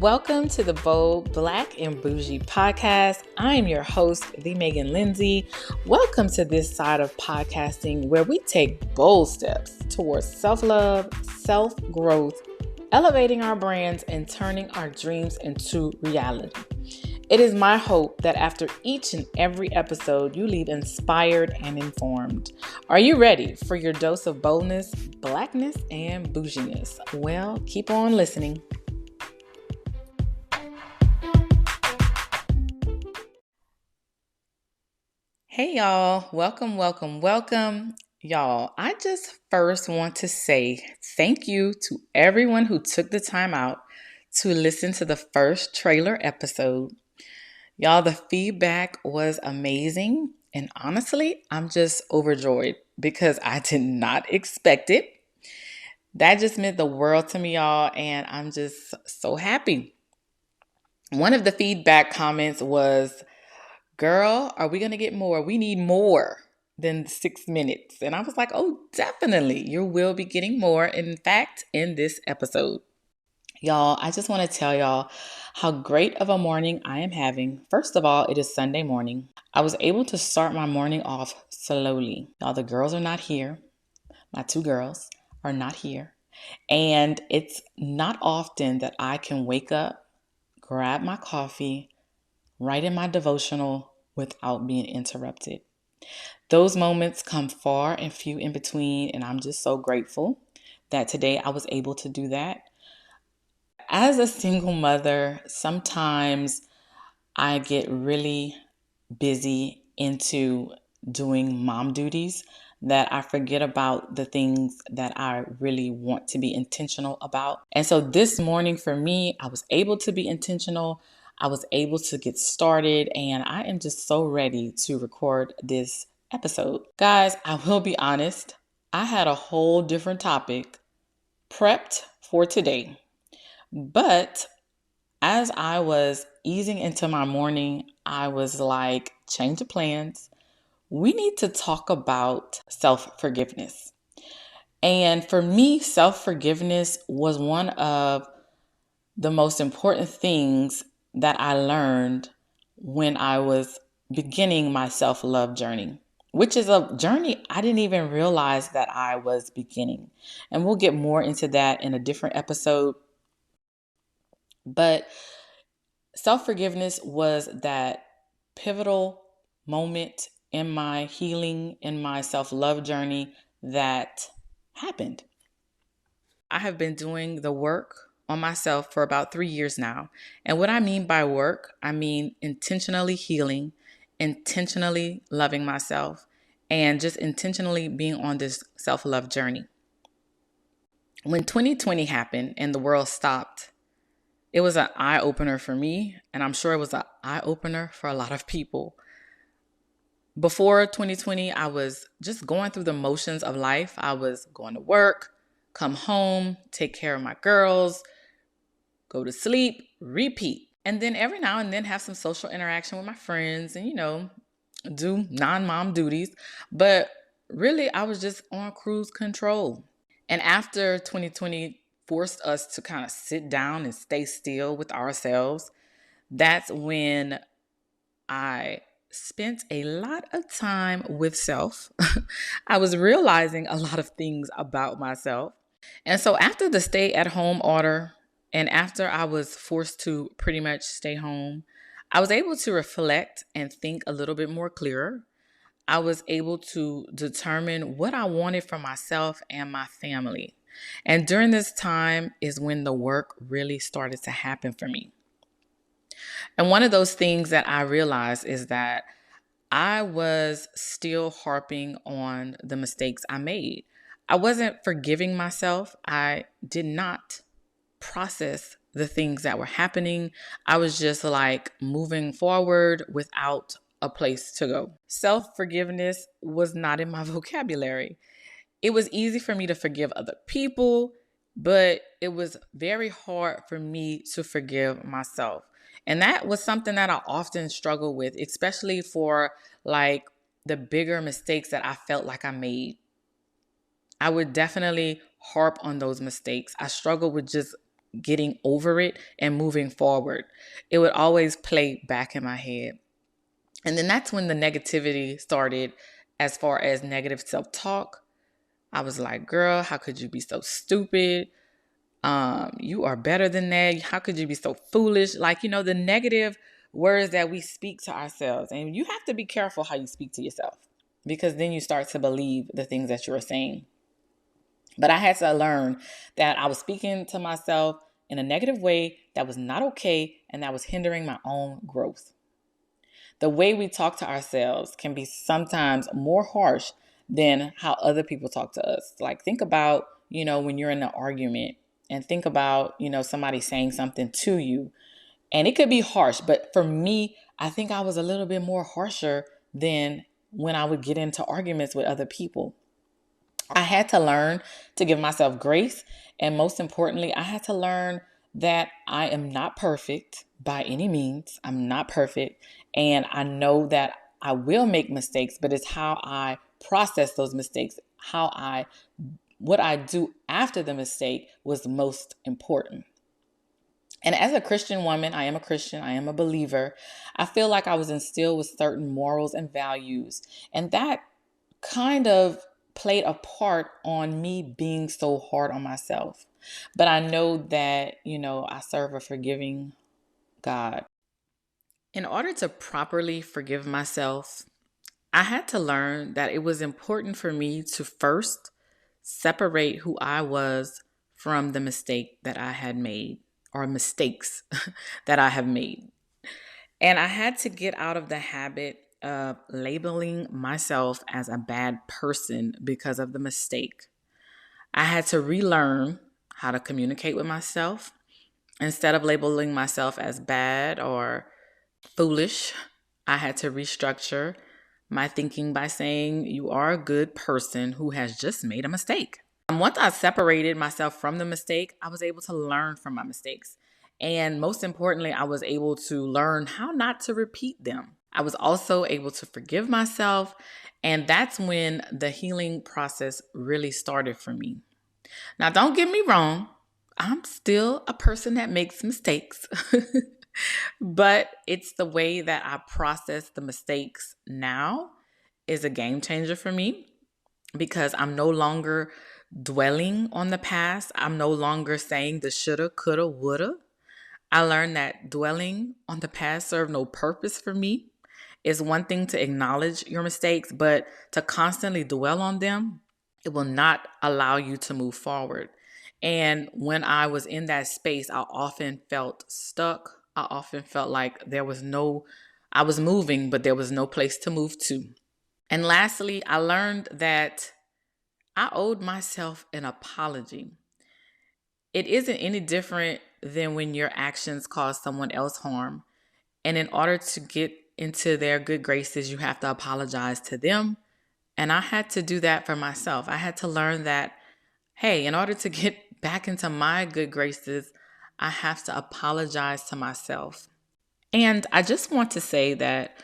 Welcome to the Bold, Black, and Bougie podcast. I am your host, the Megan Lindsay. Welcome to this side of podcasting where we take bold steps towards self-love, self-growth, elevating our brands, and turning our dreams into reality. It is my hope that after each and every episode, you leave inspired and informed. Are you ready for your dose of boldness, blackness, and bouginess? Well, keep on listening. Hey y'all, welcome. Y'all, I just first want to say thank you to everyone who took the time out to listen to the first trailer episode. Y'all, the feedback was amazing, and honestly, I'm just overjoyed because I did not expect it. That just meant the world to me, y'all, and I'm just so happy. One of the feedback comments was, "Girl, are we going to get more? We need more than 6 minutes." And I was like, oh, definitely. You will be getting more. In fact, in this episode. Y'all, I just want to tell y'all how great of a morning I am having. First of all, it is Sunday morning. I was able to start my morning off slowly. Y'all, the girls are not here. My two girls are not here. And it's not often that I can wake up, grab my coffee, write in my devotional without being interrupted. Those moments come far and few in between, and I'm just so grateful that today I was able to do that. As a single mother, sometimes I get really busy into doing mom duties that I forget about the things that I really want to be intentional about. And so this morning for me, I was able to be intentional. I was able to get started, and I am just so ready to record this episode. Guys, I will be honest, I had a whole different topic prepped for today. But as I was easing into my morning, I was like, change of plans. We need to talk about self-forgiveness. And for me, self-forgiveness was one of the most important things that I learned when I was beginning my self-love journey, which is a journey I didn't even realize that I was beginning. And we'll get more into that in a different episode. But self-forgiveness was that pivotal moment in my healing, in my self-love journey that happened. I have been doing the work on myself for about 3 years now. And what I mean by work, I mean intentionally healing, intentionally loving myself, and just intentionally being on this self-love journey. When 2020 happened and the world stopped, it was an eye-opener for me, and I'm sure it was an eye-opener for a lot of people. Before 2020, I was just going through the motions of life. I was going to work, come home, take care of my girls, go to sleep, repeat. And then every now and then have some social interaction with my friends and, do non-mom duties. But really, I was just on cruise control. And after 2020 forced us to kind of sit down and stay still with ourselves, that's when I spent a lot of time with self. I was realizing a lot of things about myself. And so after the stay-at-home order and after I was forced to pretty much stay home, I was able to reflect and think a little bit more clearer. I was able to determine what I wanted for myself and my family. And during this time is when the work really started to happen for me. And one of those things that I realized is that I was still harping on the mistakes I made. I wasn't forgiving myself. I did not process the things that were happening. I was just like moving forward without a place to go. Self-forgiveness was not in my vocabulary. It was easy for me to forgive other people, but it was very hard for me to forgive myself. And that was something that I often struggle with, especially for like the bigger mistakes that I felt like I made. I would definitely harp on those mistakes. I struggle with just getting over it and moving forward. It would always play back in my head. And then that's when the negativity started, as far as negative self-talk. I was like, girl, how could you be so stupid? You are better than that. How could you be so foolish? Like, the negative words that we speak to ourselves. And you have to be careful how you speak to yourself, because then you start to believe the things that you're saying. But I had to learn that I was speaking to myself in a negative way that was not okay, and that was hindering my own growth. The way we talk to ourselves can be sometimes more harsh than how other people talk to us. Like, think about, when you're in an argument, and think about, somebody saying something to you, and it could be harsh. But for me, I think I was a little bit more harsher than when I would get into arguments with other people. I had to learn to give myself grace. And most importantly, I had to learn that I am not perfect by any means. I'm not perfect. And I know that I will make mistakes, but it's how I process those mistakes, what I do after the mistake was most important. And as a Christian woman, I am a Christian, I am a believer. I feel like I was instilled with certain morals and values. And that kind of played a part on me being so hard on myself. But I know that, I serve a forgiving God. In order to properly forgive myself, I had to learn that it was important for me to first separate who I was from the mistake that I had made, or mistakes that I have made. And I had to get out of the habit of labeling myself as a bad person because of the mistake. I had to relearn how to communicate with myself. Instead of labeling myself as bad or foolish, I had to restructure my thinking by saying, you are a good person who has just made a mistake. Once I separated myself from the mistake, I was able to learn from my mistakes. And most importantly, I was able to learn how not to repeat them. I was also able to forgive myself. And that's when the healing process really started for me. Now, don't get me wrong. I'm still a person that makes mistakes. But it's the way that I process the mistakes now is a game changer for me, because I'm no longer dwelling on the past. I'm no longer saying the shoulda, coulda, woulda. I learned that dwelling on the past served no purpose for me. It's one thing to acknowledge your mistakes, but to constantly dwell on them, it will not allow you to move forward. And when I was in that space, I often felt stuck. I often felt like I was moving, but there was no place to move to. And lastly, I learned that I owed myself an apology. It isn't any different than when your actions cause someone else harm. And in order to get into their good graces, you have to apologize to them. And I had to do that for myself. I had to learn that, hey, in order to get back into my good graces, I have to apologize to myself. And I just want to say that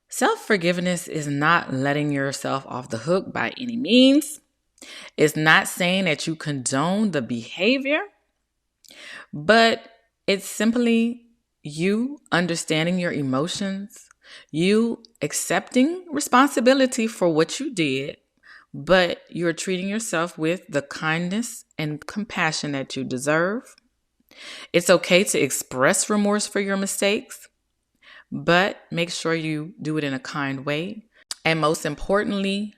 self-forgiveness is not letting yourself off the hook by any means. It's not saying that you condone the behavior, but it's simply you understanding your emotions, you accepting responsibility for what you did, but you're treating yourself with the kindness and compassion that you deserve. It's okay to express remorse for your mistakes, but make sure you do it in a kind way. And most importantly,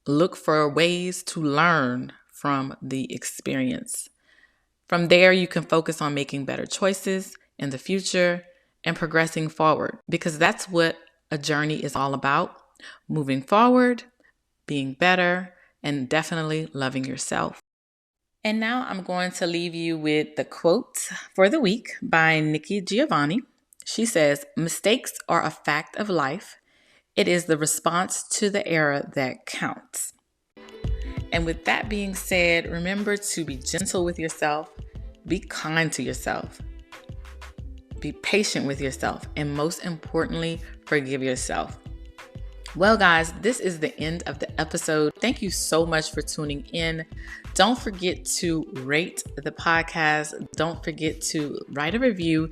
look for ways to learn from the experience. From there, you can focus on making better choices in the future and progressing forward, because that's what a journey is all about. Moving forward, being better, and definitely loving yourself. And now I'm going to leave you with the quote for the week by Nikki Giovanni. She says, "Mistakes are a fact of life. It is the response to the error that counts." And with that being said, remember to be gentle with yourself, be kind to yourself, be patient with yourself, and most importantly, forgive yourself. Well, guys, this is the end of the episode. Thank you so much for tuning in. Don't forget to rate the podcast. Don't forget to write a review.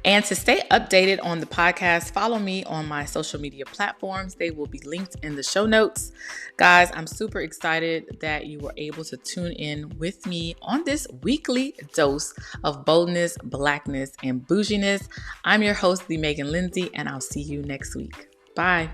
And to stay updated on the podcast, follow me on my social media platforms. They will be linked in the show notes. Guys, I'm super excited that you were able to tune in with me on this weekly dose of boldness, blackness, and bouginess. I'm your host, the Megan Lindsay, and I'll see you next week. Bye.